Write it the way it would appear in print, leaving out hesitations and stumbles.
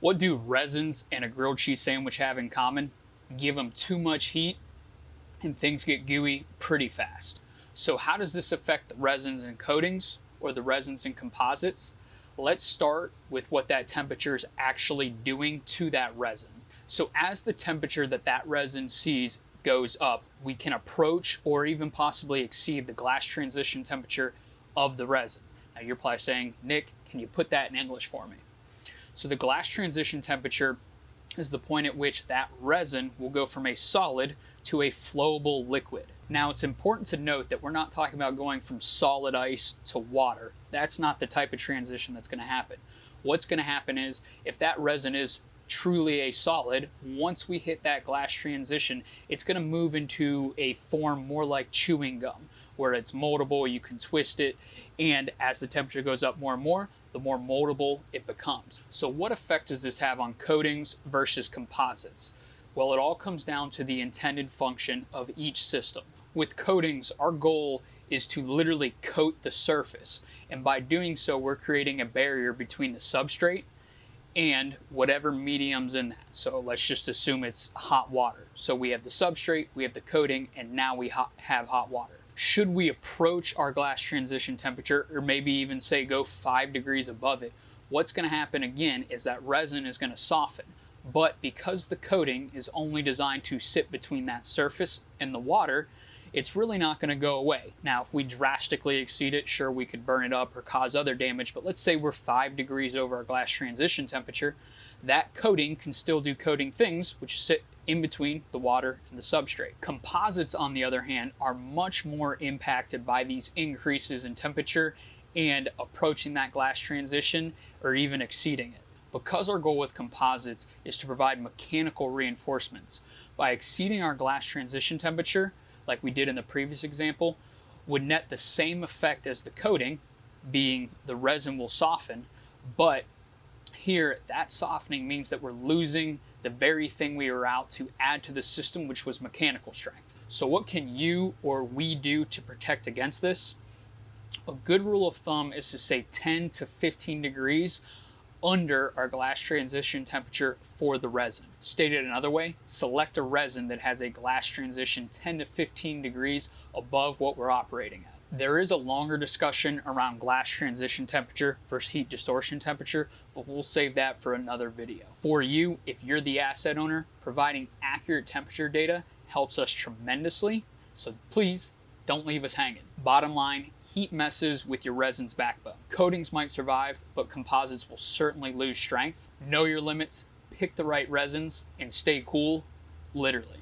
What do resins and a grilled cheese sandwich have in common? Give them too much heat and things get gooey pretty fast. So how does this affect the resins and coatings or the resins and composites? Let's start with what that temperature is actually doing to that resin. So as the temperature that resin sees goes up, we can approach or even possibly exceed the glass transition temperature of the resin. Now you're probably saying, Nick, can you put that in English for me? So the glass transition temperature is the point at which that resin will go from a solid to a flowable liquid. Now it's important to note that we're not talking about going from solid ice to water. That's not the type of transition that's going to happen. What's going to happen is if that resin is truly a solid, once we hit that glass transition, it's going to move into a form more like chewing gum, where it's moldable, you can twist it, and as the temperature goes up more and more, the more moldable it becomes. So what effect does this have on coatings versus composites? Well, it all comes down to the intended function of each system. With coatings, our goal is to literally coat the surface, and by doing so, we're creating a barrier between the substrate and whatever medium's in that. So let's just assume it's hot water. So we have the substrate, we have the coating, and now we have hot water. Should we approach our glass transition temperature, or maybe even say go 5 degrees above it, what's going to happen again is that resin is going to soften. But because the coating is only designed to sit between that surface and the water, it's really not going to go away. Now, if we drastically exceed it, sure, we could burn it up or cause other damage, but let's say we're 5 degrees over our glass transition temperature, that coating can still do coating things, which sit in between the water and the substrate. Composites, on the other hand, are much more impacted by these increases in temperature and approaching that glass transition or even exceeding it. Because our goal with composites is to provide mechanical reinforcements, by exceeding our glass transition temperature, like we did in the previous example, would net the same effect as the coating, being the resin will soften, but here that softening means that we're losing the very thing we were out to add to the system, which was mechanical strength. So what can you or we do to protect against this? A good rule of thumb is to say 10 to 15 degrees under our glass transition temperature for the resin. Stated another way, select a resin that has a glass transition 10 to 15 degrees above what we're operating at. There is a longer discussion around glass transition temperature versus heat distortion temperature, but we'll save that for another video. For you, if you're the asset owner, providing accurate temperature data helps us tremendously, so please don't leave us hanging. Bottom line, heat messes with your resin's backbone. Coatings might survive, but composites will certainly lose strength. Know your limits, pick the right resins, and stay cool, literally.